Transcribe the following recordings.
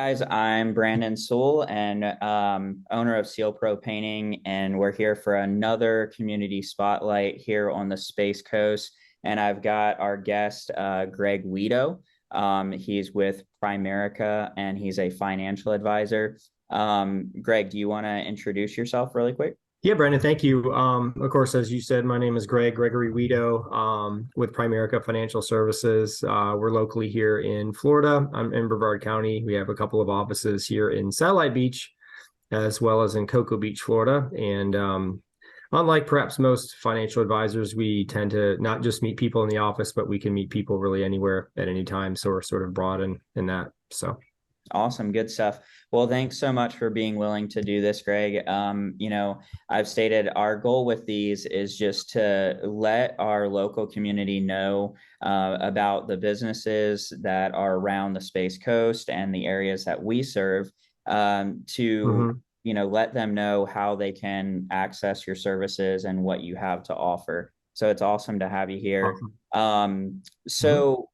guys, I'm Branden Sewell and owner of Seal Pro Painting, and we're here for another community spotlight here on the Space Coast. And I've got our guest, Greg Weido. He's with Primerica and he's a financial advisor. Greg, do you want to introduce yourself really quick? Yeah, Brandon, thank you. Of course, as you said, my name is Gregory Weido, with Primerica Financial Services. We're locally here in Florida. I'm in Brevard County. We have a couple of offices here in Satellite Beach, as well as in Cocoa Beach, Florida. And unlike perhaps most financial advisors, we tend to not just meet people in the office, but we can meet people really anywhere at any time. So we're sort of broad in that. So. Awesome. Good stuff. Well, thanks so much for being willing to do this, Greg. I've stated our goal with these is just to let our local community know about the businesses that are around the Space Coast and the areas that we serve, to, Mhm. let them know how they can access your services and what you have to offer. So it's awesome to have you here. Awesome. Um, Mhm. so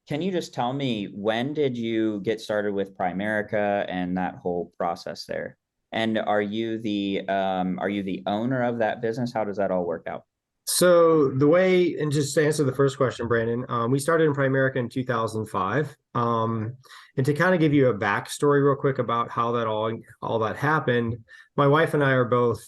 can you just tell me, when did you get started with Primerica and that whole process there? And are you the owner of that business? How does that all work out? So the way, and just to answer the first question, Brandon, we started in Primerica in 2005. And to kind of give you a backstory real quick about how that all that happened, my wife and I are both,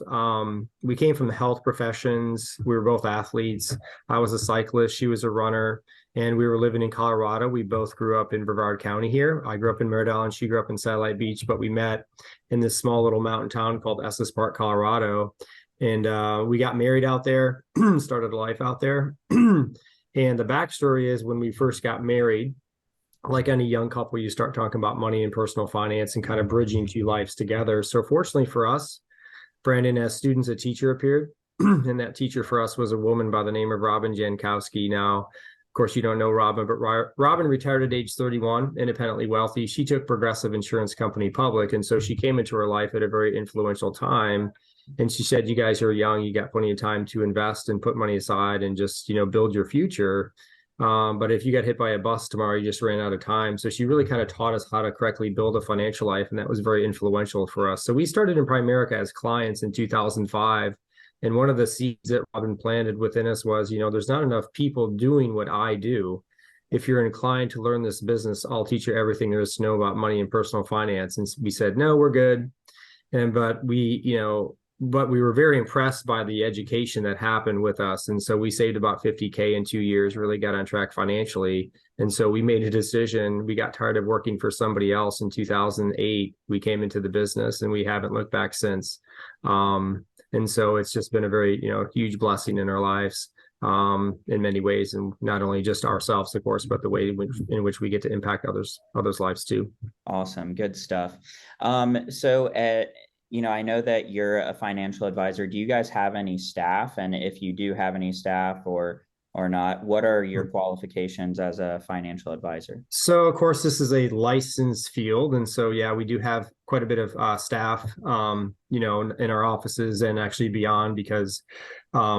we came from the health professions. We were both athletes. I was a cyclist. She was a runner. And we were living in Colorado. We both grew up in Brevard County here. I grew up in Myrtle and she grew up in Satellite Beach, but we met in this small little mountain town called Estes Park, Colorado. And we got married out there, started a life out there. And the backstory is when we first got married, like any young couple, you start talking about money and personal finance and kind of bridging two lives together. So fortunately for us, Brandon, as students, a teacher appeared. And that teacher for us was a woman by the name of Robin Jankowski. Now, of course, you don't know Robin, but Robin retired at age 31, independently wealthy. She took Progressive Insurance Company public. And so she came into her life at a very influential time. And she said, you guys are young, you got plenty of time to invest and put money aside and just, build your future. But if you got hit by a bus tomorrow, you just ran out of time. So she really kind of taught us how to correctly build a financial life. And that was very influential for us. So we started in Primerica as clients in 2005. And one of the seeds that Robin planted within us was, there's not enough people doing what I do. If you're inclined to learn this business, I'll teach you everything there is to know about money and personal finance. And we said, no, we're good. But we were very impressed by the education that happened with us. And so we saved about 50K in 2 years, really got on track financially. And so we made a decision. We got tired of working for somebody else in 2008. We came into the business and we haven't looked back since. And so it's just been a very, huge blessing in our lives, in many ways, and not only just ourselves, of course, but the way in which we get to impact others' lives too. Awesome. Good stuff. So I know that you're a financial advisor. Do you guys have any staff? And if you do have any staff or not, what are your qualifications as a financial advisor? So, of course, this is a licensed field, and so yeah, we do have quite a bit of staff, in our offices and actually beyond, because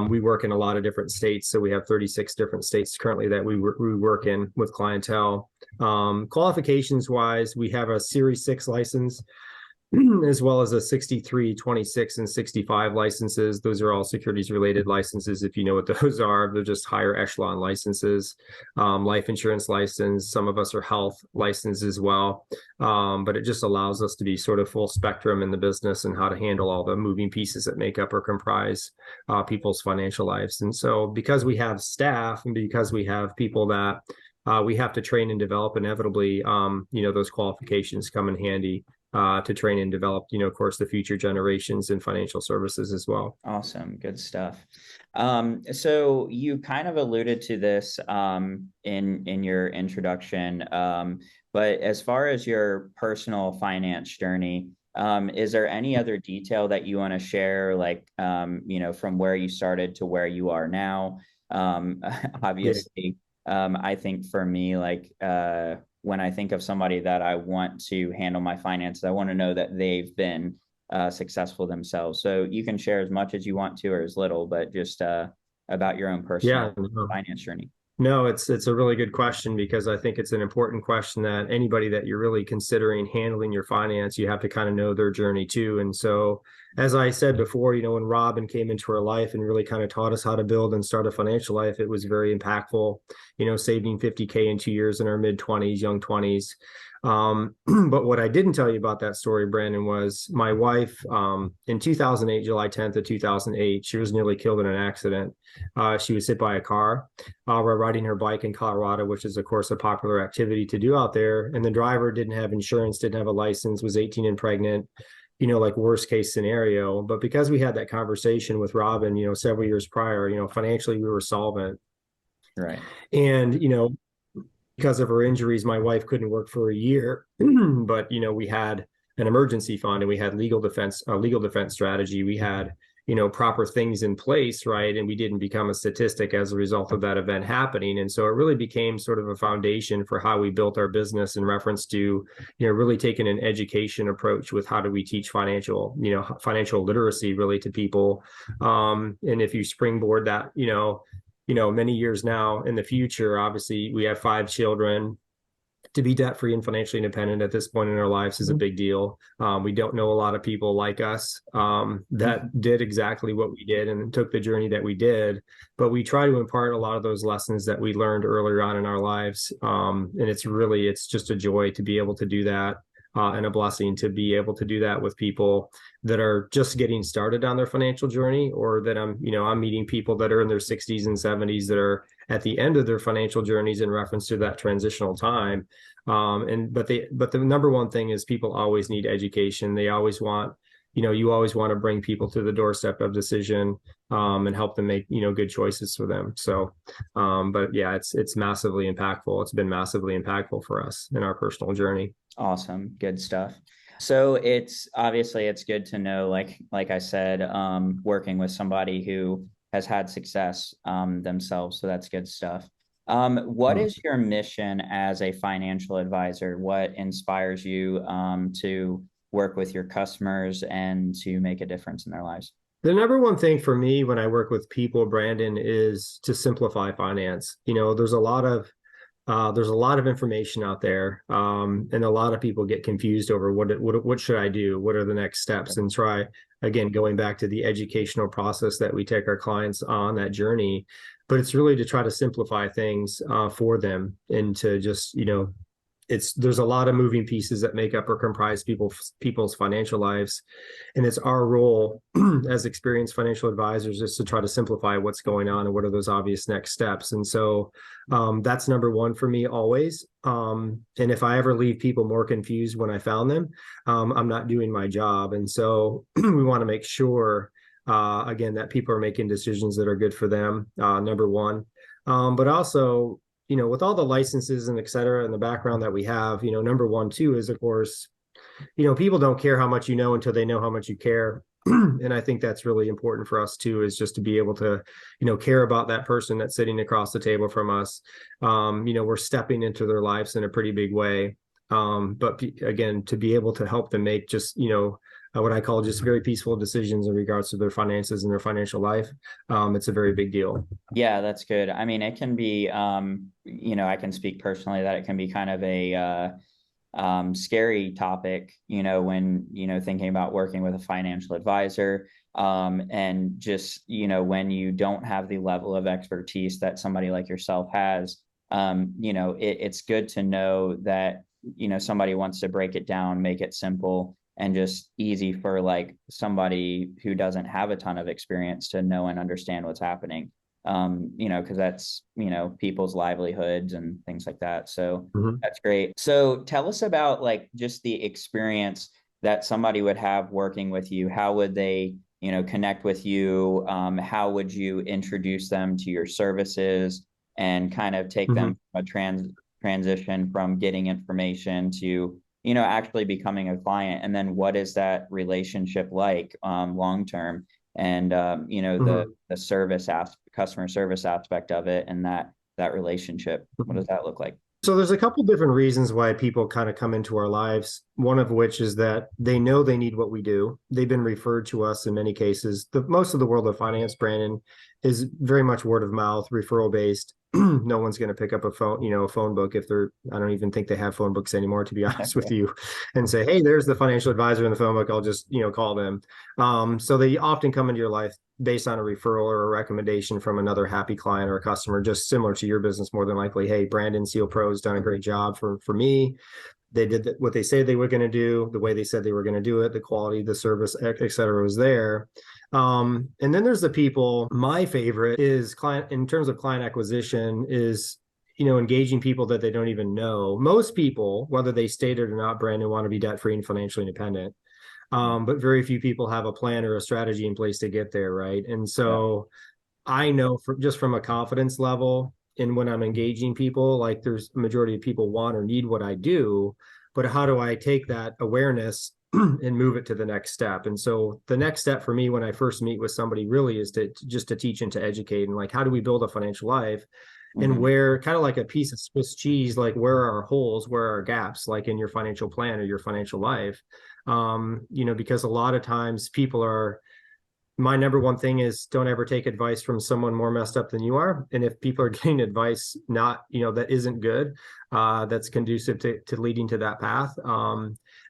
we work in a lot of different states. So we have 36 different states currently that we work in with clientele. Qualifications wise, we have a Series 6 license, as well as a 63, 26, and 65 licenses. Those are all securities related licenses. If you know what those are, they're just higher echelon licenses. Life insurance license. Some of us are health licensed as well. But it just allows us to be sort of full spectrum in the business and how to handle all the moving pieces that make up or comprise people's financial lives. And so because we have staff and because we have people that we have to train and develop, inevitably, those qualifications come in handy to train and develop, of course, the future generations in financial services as well. Awesome. Good stuff. So you kind of alluded to this in your introduction, but as far as your personal finance journey, is there any other detail that you want to share, like from where you started to where you are now? Yeah. Obviously, I think for me, like when I think of somebody that I want to handle my finances, I want to know that they've been successful themselves. So you can share as much as you want to or as little, but just about your own personal Yeah. No. finance journey. No, it's a really good question because I think it's an important question that anybody that you're really considering handling your finance, you have to kind of know their journey too. And so, as I said before, when Robin came into our life and really kind of taught us how to build and start a financial life, it was very impactful. Saving 50K in 2 years in our mid 20s, young 20s. But what I didn't tell you about that story, Brandon, was my wife in 2008, July 10th of 2008, she was nearly killed in an accident. She was hit by a car while riding her bike in Colorado, which is, of course, a popular activity to do out there. And the driver didn't have insurance, didn't have a license, was 18 and pregnant, like worst case scenario. But because we had that conversation with Robin, several years prior, financially we were solvent. Right. And, because of her injuries, my wife couldn't work for a year, but, we had an emergency fund and we had a legal defense strategy. We had, proper things in place, right? And we didn't become a statistic as a result of that event happening. And so it really became sort of a foundation for how we built our business in reference to, really taking an education approach with how do we teach financial literacy really to people. And if you springboard that, many years now in the future, obviously we have 5 children. To be debt free and financially independent at this point in our lives is a big deal. We don't know a lot of people like us that did exactly what we did and took the journey that we did. But we try to impart a lot of those lessons that we learned earlier on in our lives. And it's just a joy to be able to do that. And a blessing to be able to do that with people that are just getting started on their financial journey, or that I'm meeting people that are in their 60s and 70s that are at the end of their financial journeys in reference to that transitional time. But the number one thing is people always need education. They always want, you always want to bring people to the doorstep of decision and help them make, good choices for them. So, but yeah, it's massively impactful. It's been massively impactful for us in our personal journey. Awesome. Good stuff. So it's obviously it's good to know, like I said, working with somebody who has had success themselves. So that's good stuff. What is your mission as a financial advisor? What inspires you to work with your customers and to make a difference in their lives? The number one thing for me when I work with people, Brandon, is to simplify finance. There's a lot of information out there, and a lot of people get confused over what should I do? What are the next steps? And try again going back to the educational process that we take our clients on that journey. But it's really to try to simplify things for them and to just there's a lot of moving pieces that make up or comprise people's financial lives, and it's our role as experienced financial advisors is to try to simplify what's going on and what are those obvious next steps. And so that's number one for me always. And if I ever leave people more confused when I found them, I'm not doing my job. And so we want to make sure again that people are making decisions that are good for them, number one. But also, with all the licenses and et cetera in the background that we have, number one, too, is, of course, people don't care how much you know until they know how much you care. And I think that's really important for us, too, is just to be able to, care about that person that's sitting across the table from us. We're stepping into their lives in a pretty big way. But again, to be able to help them make just, what I call just very peaceful decisions in regards to their finances and their financial life. It's a very big deal. Yeah, that's good. I mean, it can be, I can speak personally that it can be kind of a scary topic, when, thinking about working with a financial advisor. And just, when you don't have the level of expertise that somebody like yourself has, it's good to know that, somebody wants to break it down, make it simple and just easy for like somebody who doesn't have a ton of experience to know and understand what's happening. Because that's, people's livelihoods and things like that. So that's great. So tell us about like just the experience that somebody would have working with you. How would they, connect with you? How would you introduce them to your services and kind of take them from a transition from getting information to actually becoming a client? And then what is that relationship like long term? And the customer service aspect of it, and that relationship, what does that look like? So there's a couple different reasons why people kind of come into our lives. One of which is that they know they need what we do. They've been referred to us in many cases. Most of the world of finance, Brandon, is very much word of mouth, referral based. no one's going to pick up a phone, a phone book if they're, I don't even think they have phone books anymore, to be honest with you, and say, hey, there's the financial advisor in the phone book. I'll just, call them. So they often come into your life based on a referral or a recommendation from another happy client or a customer, just similar to your business, more than likely. Hey, Branden Sewell Pro has done a great job for me. They did what they said they were going to do, the way they said they were going to do it, the quality, the service, et cetera, was there. And then there's the people. My favorite is client in terms of client acquisition is, engaging people that they don't even know. Most people, whether they state it or not, Branden, want to be debt free and financially independent. But very few people have a plan or a strategy in place to get there, right? And so I know just from a confidence level, and when I'm engaging people, like there's a majority of people want or need what I do, but how do I take that awareness and move it to the next step? And so the next step for me when I first meet with somebody really is to teach and to educate, and like, how do we build a financial life? And where, kind of like a piece of Swiss cheese, like where are our holes, where are our gaps, like in your financial plan or your financial life? Because a lot of times my number one thing is don't ever take advice from someone more messed up than you are. And if people are getting advice that isn't good, that's conducive to leading to that path,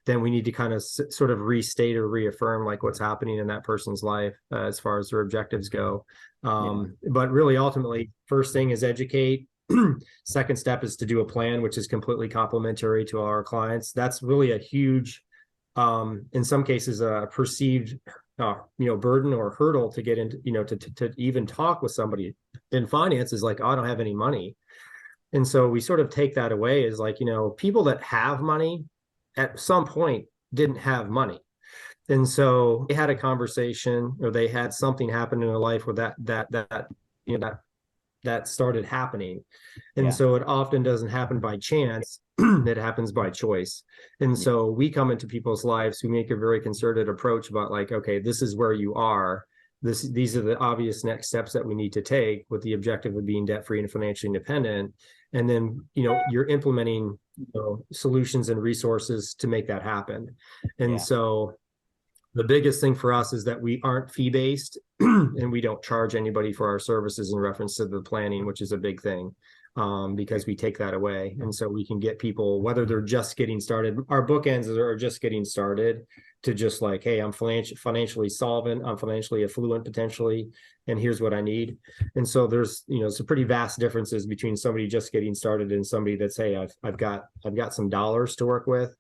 then we need to kind of sort of restate or reaffirm like what's happening in that person's life as far as their objectives go. But really, ultimately, first thing is educate. Second step is to do a plan, which is completely complementary to our clients. That's really a huge, in some cases, a perceived burden or hurdle to get into, to even talk with somebody in finance is like, oh, I don't have any money. And so we sort of take that away as like, people that have money at some point didn't have money. And so they had a conversation or they had something happen in their life where that started happening. And so it often doesn't happen by chance. It happens by choice. And so we come into people's lives who make a very concerted approach about like, okay, this is where you are. These are the obvious next steps that we need to take with the objective of being debt free and financially independent. And then, you're implementing solutions and resources to make that happen. And so the biggest thing for us is that we aren't fee-based and we don't charge anybody for our services in reference to the planning, which is a big thing, because we take that away. And so we can get people, whether they're just getting started, our bookends are just getting started, to just like, hey, I'm financially solvent, I'm financially affluent potentially, and here's what I need. And so there's, some pretty vast differences between somebody just getting started and somebody that's, hey, I've got some dollars to work with.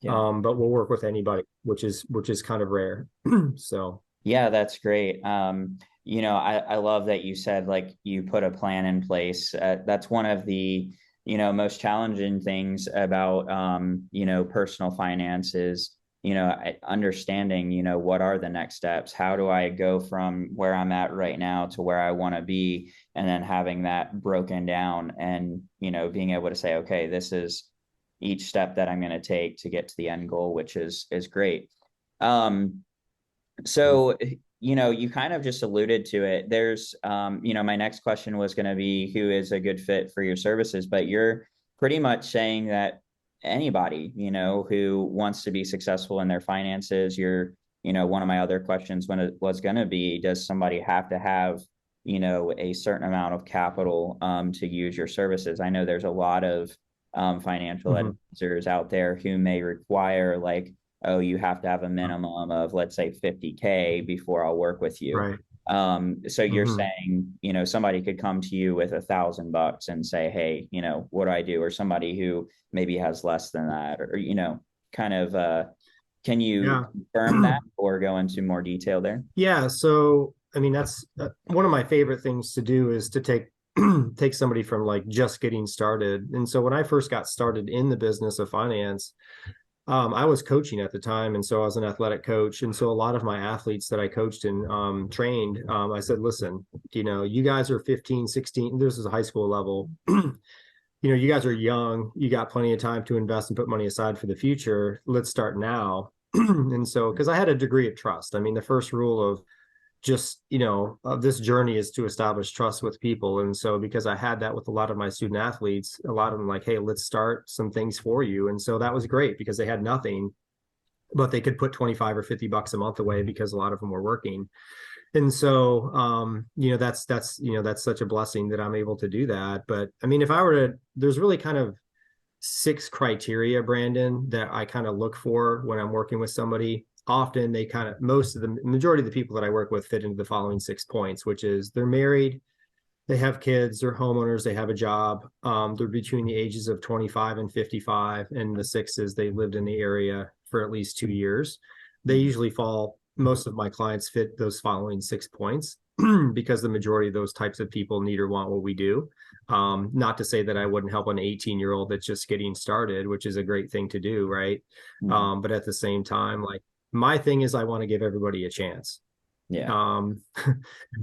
But we'll work with anybody, which is kind of rare. So yeah, that's great. I love that you said like you put a plan in place. That's one of the most challenging things about personal finances. Understanding what are the next steps, how do I go from where I'm at right now to where I want to be, and then having that broken down and being able to say, okay, this is each step that I'm going to take to get to the end goal, which is great. So, you kind of just alluded to it. There's, my next question was going to be who is a good fit for your services, but you're pretty much saying that anybody, who wants to be successful in their finances. One of my other questions when it was going to be, does somebody have to have, a certain amount of capital, to use your services? I know there's a lot of financial advisors out there who may require like, oh, you have to have a minimum of, let's say, 50K before I'll work with you. Right. So you're saying, somebody could come to you with $1,000 and say, hey, what do I do? Or somebody who maybe has less than that, or, kind of, can you confirm that or go into more detail there? Yeah. So, I mean, that's one of my favorite things to do is to take somebody from like just getting started. And so when I first got started in the business of finance, I was coaching at the time. And so I was an athletic coach. And so a lot of my athletes that I coached and trained, I said, listen, you guys are 15, 16, this is a high school level. You guys are young, you got plenty of time to invest and put money aside for the future. Let's start now. And so, because I had a degree of trust. I mean, the first rule of just of this journey is to establish trust with people. And so because I had that with a lot of my student athletes, a lot of them like, hey, let's start some things for you. And so that was great because they had nothing, but they could put 25 or $50 a month away because a lot of them were working. And so, that's such a blessing that I'm able to do that. But I mean, if I were to, there's really kind of six criteria, Branden, that I kind of look for when I'm working with somebody. Often they kind of, most of the majority of the people that I work with fit into the following 6 points, which is they're married, they have kids, they're homeowners, they have a job. They're between the ages of 25 and 55. And the six is they lived in the area for at least 2 years. They Mhm. usually fall, most of my clients fit those following 6 points because the majority of those types of people need or want what we do. Not to say that I wouldn't help an 18-year-old that's just getting started, which is a great thing to do, right? Mhm. But at the same time, like my thing is I want to give everybody a chance, Yeah. and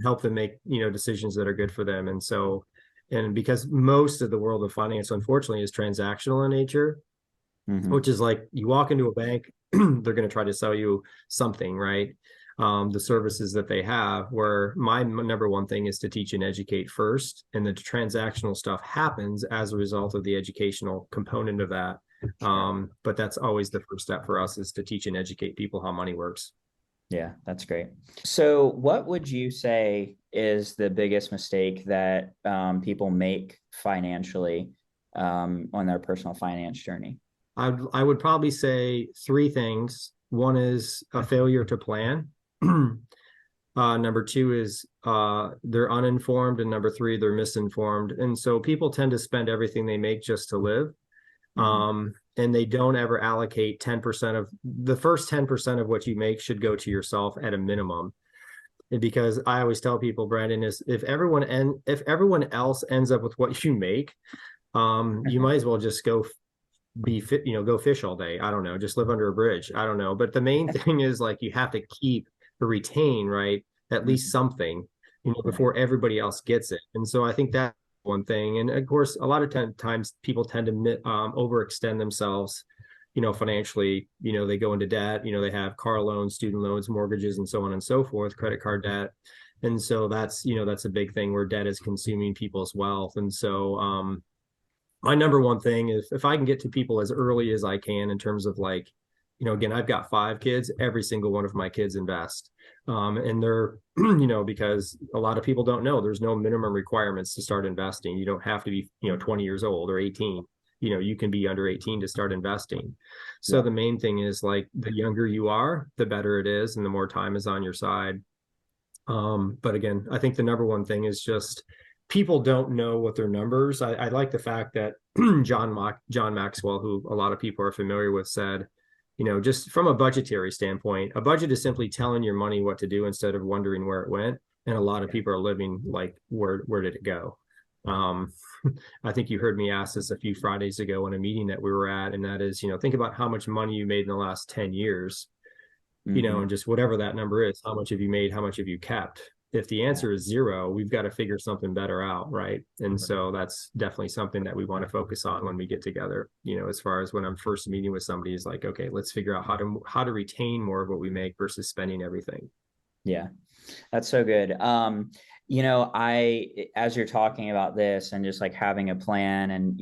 help them make decisions that are good for them. And so, and because most of the world of finance unfortunately is transactional in nature, Hmm. which is like you walk into a bank, they're going to try to sell you something, right? The services that they have, where my number one thing is to teach and educate first, and the transactional stuff happens as a result of the educational component of that. Sure. But that's always the first step for us, is to teach and educate people how money works. Yeah, that's great. So, what would you say is the biggest mistake that people make financially on their personal finance journey? I would probably say three things. One is a failure to plan. Number two is they're uninformed, and number three, they're misinformed. And so people tend to spend everything they make just to live, Hmm. and they don't ever allocate 10% of the first 10% of what you make should go to yourself at a minimum. And because I always tell people, Branden, is if everyone else ends up with what you make, you might as well just go be fit, go fish all day. I don't know, just live under a bridge. I don't know. But the main thing is like you have to keep or retain, right? At least something, Right. before everybody else gets it. And so I think that's one thing. And of course, a lot of times people tend to overextend themselves, financially. They go into debt, they have car loans, student loans, mortgages, and so on and so forth, credit card debt. And so that's a big thing where debt is consuming people's wealth. And so, my number one thing is if I can get to people as early as I can in terms of like, again, I've got 5 kids, every single one of my kids invest. And they're, because a lot of people don't know there's no minimum requirements to start investing. You don't have to be, 20 years old or 18. You can be under 18 to start investing. So Yeah. the main thing is like the younger you are, the better it is, and the more time is on your side. But again, I think the number one thing is just people don't know what their numbers. I like the fact that John Maxwell, who a lot of people are familiar with, said, just from a budgetary standpoint, a budget is simply telling your money what to do instead of wondering where it went. And a lot of people are living like, where did it go? Um, I think you heard me ask this a few Fridays ago in a meeting that we were at, and that is, think about how much money you made in the last 10 years, Hmm. and just whatever that number is, how much have you made? How much have you kept? If the Yeah. answer is zero, we've got to figure something better out, right? And Right. so that's definitely something that we want to focus on when we get together. As far as when I'm first meeting with somebody, is like, okay, let's figure out how to retain more of what we make versus spending everything. Yeah. That's so good. As you're talking about this and just like having a plan and,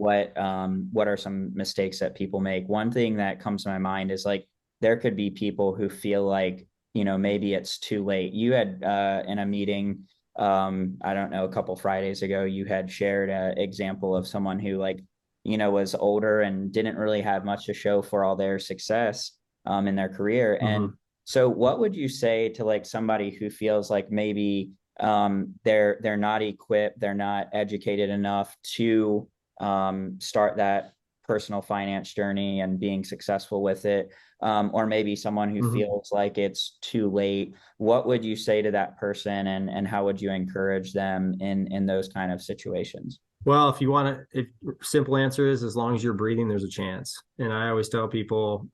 what are some mistakes that people make? One thing that comes to my mind is like, there could be people who feel like, maybe it's too late. You had, in a meeting, I don't know, a couple Fridays ago, you had shared an example of someone who like, was older and didn't really have much to show for all their success, in their career. And Mm-hmm. so what would you say to like somebody who feels like maybe they're not equipped, they're not educated enough to start that personal finance journey and being successful with it, or maybe someone who Mm-hmm. feels like it's too late? What would you say to that person, and how would you encourage them in those kind of situations? Well, if you want to, if simple answer is as long as you're breathing, there's a chance. And I always tell people,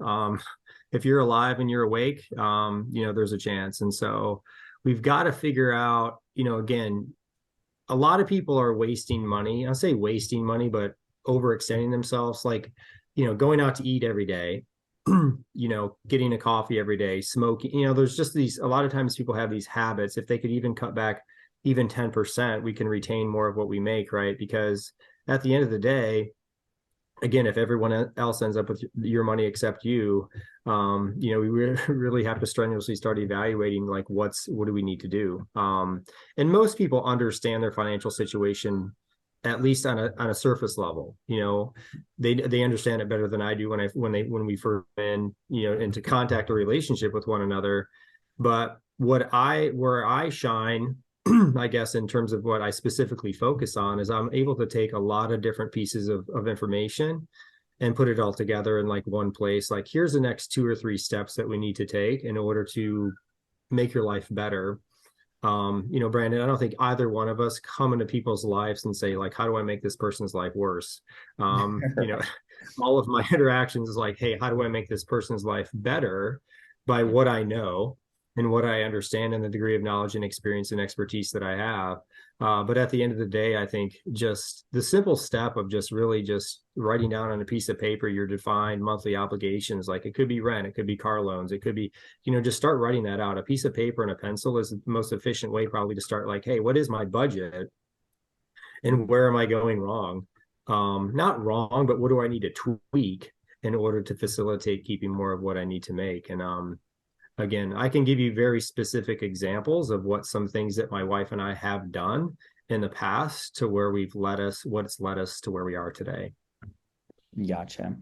if you're alive and you're awake, there's a chance. And so we've got to figure out, again, a lot of people are wasting money. I'll say wasting money, but overextending themselves, like, going out to eat every day, getting a coffee every day, smoking. There's just a lot of times people have these habits. If they could even cut back even 10%, we can retain more of what we make, right? Because at the end of the day, again, if everyone else ends up with your money except you, We really have to strenuously start evaluating like what do we need to do. And most people understand their financial situation at least on a surface level. They understand it better than I do when we first been into contact or relationship with one another. But where I shine, I guess, in terms of what I specifically focus on, is I'm able to take a lot of different pieces of information and put it all together in like one place. Like, here's the next 2 or 3 steps that we need to take in order to make your life better. Branden, I don't think either one of us come into people's lives and say, like, how do I make this person's life worse? Right. All of my interactions is like, hey, how do I make this person's life better by Yeah. what I know and what I understand and the degree of knowledge and experience and expertise that I have. But at the end of the day, I think just the simple step of just really just writing down on a piece of paper your defined monthly obligations, like it could be rent, it could be car loans, it could be, just start writing that out. A piece of paper and a pencil is the most efficient way probably to start, like, hey, what is my budget and where am I going wrong? Not wrong, but what do I need to tweak in order to facilitate keeping more of what I need to make? And again, I can give you very specific examples of what some things that my wife and I have done in the past to where what's led us to where we are today. Gotcha.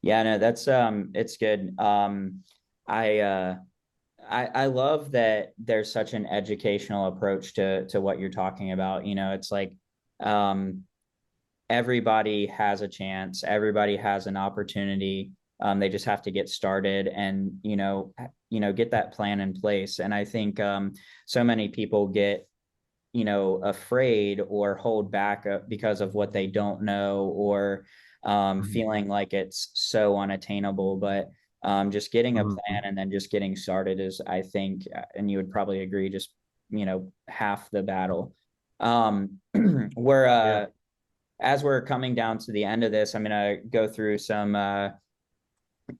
Yeah, no, that's it's good. I I love that there's such an educational approach to what you're talking about. It's like um everybody has a chance, everybody has an opportunity. They just have to get started and get that plan in place. And I think so many people get afraid or hold back because of what they don't know, or feeling like it's so unattainable. But just getting a Mm-hmm. plan and then just getting started is, I think, and you would probably agree, just half the battle. We're Yeah. As we're coming down to the end of this, I'm gonna go through some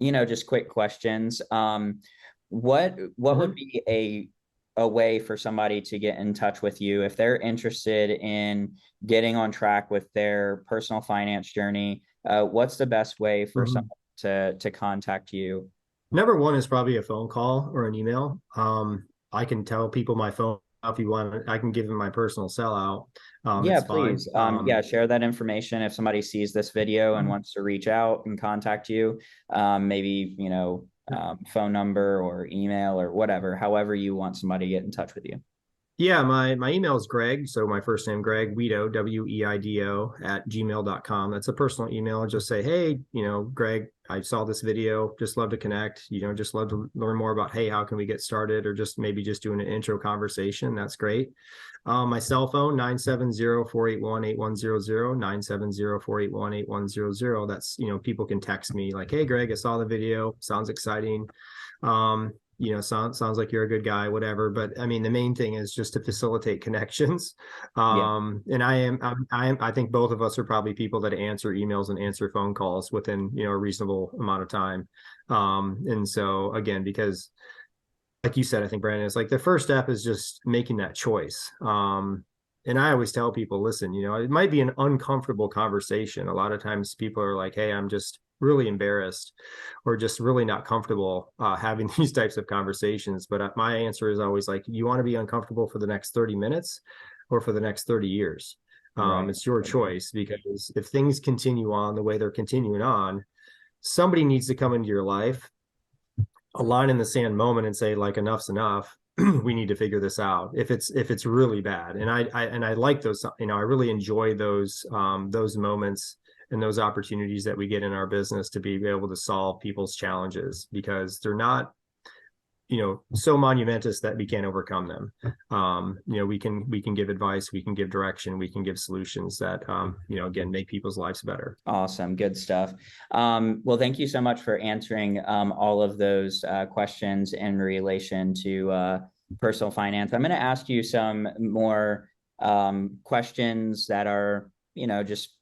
just quick questions. What would Mm-hmm. be a way for somebody to get in touch with you if they're interested in getting on track with their personal finance journey? What's the best way for Mm-hmm. someone to contact you? Number one is probably a phone call or an email. I can tell people my phone if you want. I can give them my personal cell out. Yeah, It's fine. please. Yeah, share that information if somebody sees this video and wants to reach out and contact you. Maybe, phone number or email or whatever, however you want somebody to get in touch with you. Yeah, my email is Greg. So my first name, Greg Weido, Weido @gmail.com. That's a personal email. I'll just say, hey, Greg, I saw this video. Just love to connect. Just love to learn more about, hey, how can we get started? Or just maybe just doing an intro conversation. That's great. My cell phone, 970-481-8100, 970-481-8100. That's, people can text me like, hey, Greg, I saw the video. Sounds exciting. Sounds like you're a good guy, whatever. But I mean, the main thing is just to facilitate connections. Yeah, And I think both of us are probably people that answer emails and answer phone calls within, a reasonable amount of time. And so again, because like you said, I think Branden, is like the first step is just making that choice. And I always tell people, listen, it might be an uncomfortable conversation. A lot of times people are like, hey, I'm just really embarrassed or just really not comfortable having these types of conversations. But my answer is always like, you want to be uncomfortable for the next 30 minutes or for the next 30 years? right. It's your choice, because if things continue on the way they're continuing on, somebody needs to come into your life, a line in the sand moment, and say, like, enough's enough. We need to figure this out if it's really bad. And I like those, I really enjoy those moments and those opportunities that we get in our business to be able to solve people's challenges, because they're not, so monumentous that we can't overcome them. We can give advice, we can give direction, we can give solutions that again, make people's lives better. Awesome. Good stuff. Well, thank you so much for answering all of those questions in relation to personal finance. I'm going to ask you some more questions that are, just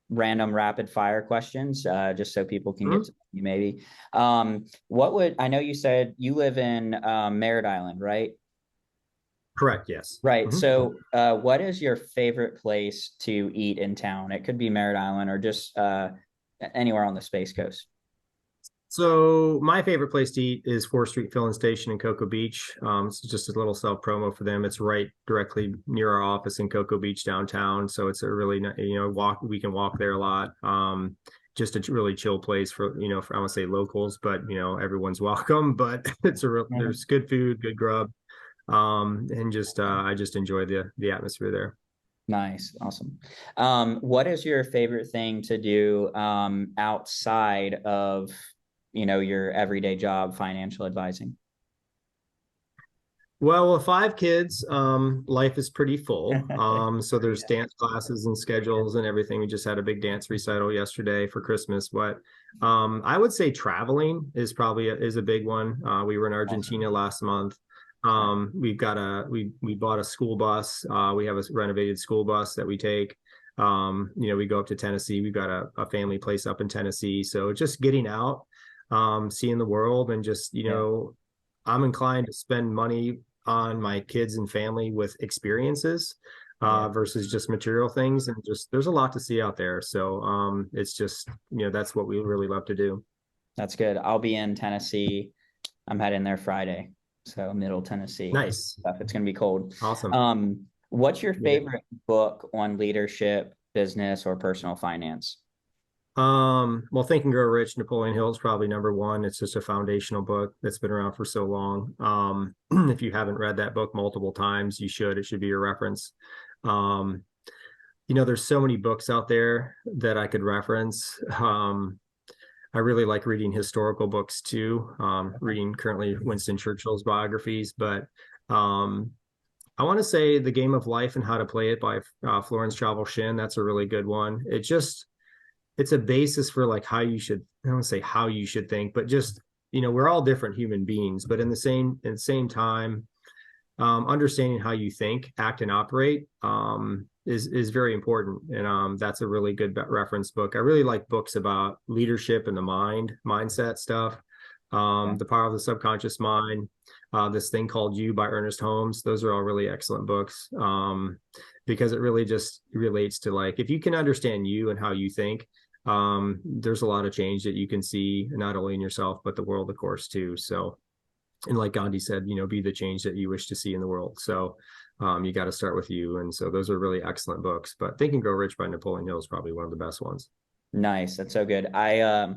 random rapid fire questions, just so people can get Mm-hmm. to know you maybe. I know you said you live in Merritt Island, right? Correct, yes. Right. Mm-hmm. So, what is your favorite place to eat in town? It could be Merritt Island or just anywhere on the Space Coast. So my favorite place to eat is 4th Street Filling Station in Cocoa Beach. It's just a little self promo for them. It's right directly near our office in Cocoa Beach downtown. So it's a really, walk. We can walk there a lot. Just a really chill place for, for, I want to say locals, but everyone's welcome. But there's good food, good grub, and just I just enjoy the atmosphere there. Nice. Awesome. What is your favorite thing to do outside of, your everyday job, financial advising? Well, with 5 kids, life is pretty full. So there's dance classes and schedules and everything. We just had a big dance recital yesterday for Christmas. But I would say traveling is probably is a big one. We were in Awesome. Argentina last month. We bought a school bus. We have a renovated school bus that we take. We go up to Tennessee. We've got a family place up in Tennessee. So just getting out, seeing the world, and just Yeah. I'm inclined to spend money on my kids and family with experiences Yeah. versus just material things. And just there's a lot to see out there. So it's just, that's what we really love to do. That's good. I'll be in Tennessee. I'm heading there Friday. So middle Tennessee Nice. stuff. It's gonna be cold. Awesome. What's your Yeah. favorite book on leadership, business, or personal finance? Well, Think and Grow Rich, Napoleon Hill is probably number one. It's just a foundational book that's been around for so long. If you haven't read that book multiple times, you should. It should be your reference. Um, there's so many books out there that I could reference. I really like reading historical books too. Reading currently Winston Churchill's biographies, but um, I want to say The Game of Life and How to Play It by Florence Scovel Shinn. That's a really good one. It's a basis for like how you should, I don't want to say how you should think, but just, we're all different human beings, but in the same time, understanding how you think, act, and operate is very important. And that's a really good reference book. I really like books about leadership and the mindset stuff. Okay. The Power of the Subconscious Mind, this thing called You by Ernest Holmes. Those are all really excellent books because it really just relates to like if you can understand you and how you think. There's a lot of change that you can see not only in yourself but the world, of course, too. So, and like Gandhi said, be the change that you wish to see in the world. So you got to start with you. And so those are really excellent books. But Think and Grow Rich by Napoleon Hill is probably one of the best ones. Nice. That's so good. I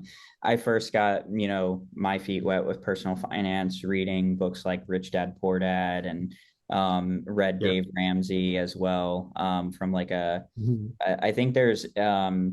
first got, my feet wet with personal finance, reading books like Rich Dad Poor Dad and read Yeah. Dave Ramsey as well. From like Mhm. I think there's a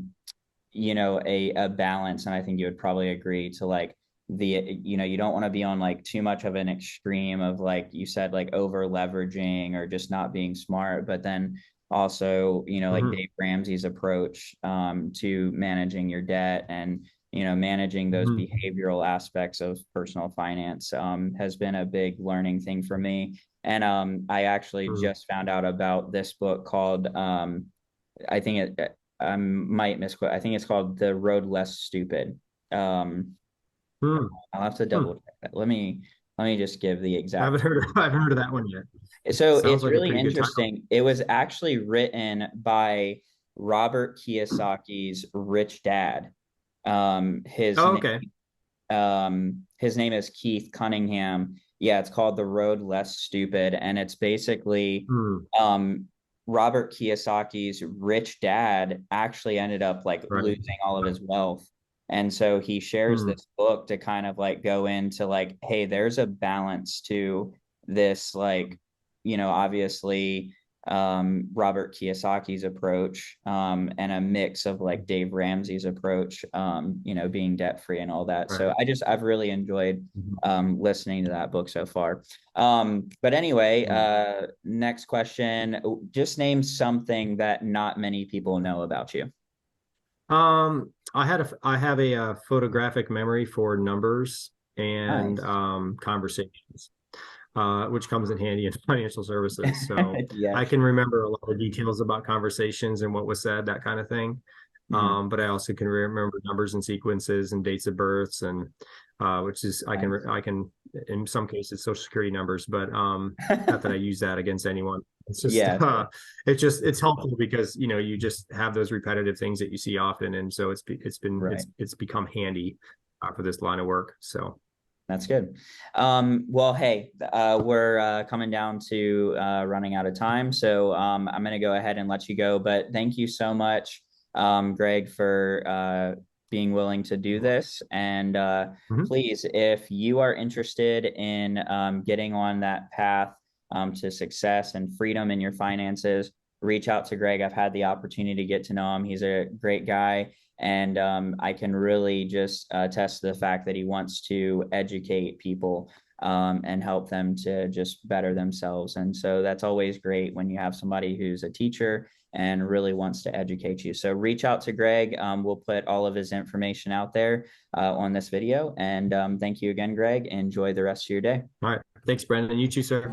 balance, and I think you would probably agree to like you don't want to be on like too much of an extreme of like you said, like over leveraging or just not being smart, but then also, like Mhm. Dave Ramsey's approach to managing your debt and managing those Mhm. behavioral aspects of personal finance has been a big learning thing for me. And I actually Mhm. just found out about this book called I think I might misquote. I think it's called The Road Less Stupid. Um, Mhm. I'll have to Mhm. double check that. Let me just give the I exact. haven't heard I haven't heard of that one yet. So Sounds it's like a really pretty good title. interesting. It was actually written by Robert Kiyosaki's rich dad. Um, his Oh, name okay. his name is Keith Cunningham. Yeah, it's called The Road Less Stupid, and it's basically Hmm. um Robert Kiyosaki's rich dad actually ended up like Right. losing all of his wealth. And so he shares Hmm. this book to kind of like go into like, hey, there's a balance to this, like, obviously Robert Kiyosaki's approach and a mix of like Dave Ramsey's approach, being debt free and all that. Right. So I've really enjoyed Mhm. listening to that book so far. But anyway, Hmm. next question. Just name something that not many people know about you. I have a photographic memory for numbers and Nice. conversations, which comes in handy in financial services. So Yeah, I can sure. remember a lot of details about conversations and what was said, that kind of thing. Mhm. But I also can remember numbers and sequences and dates of births and which is Nice. I can in some cases social security numbers, but not that I use that against anyone. It's just Yeah, sure. it's helpful because you just have those repetitive things that you see often, and so it's Right. become handy. for this line of work. So That's good. Well, hey, we're coming down to running out of time. So I'm going to go ahead and let you go. But thank you so much, Greg, for being willing to do this. And mhm. please, if you are interested in getting on that path to success and freedom in your finances, reach out to Greg. I've had the opportunity to get to know him. He's a great guy. And I can really just attest to the fact that he wants to educate people and help them to just better themselves. And so that's always great when you have somebody who's a teacher and really wants to educate you. So reach out to Greg. We'll put all of his information out there on this video. And thank you again, Greg. Enjoy the rest of your day. All right. Thanks, Brandon. You too, sir.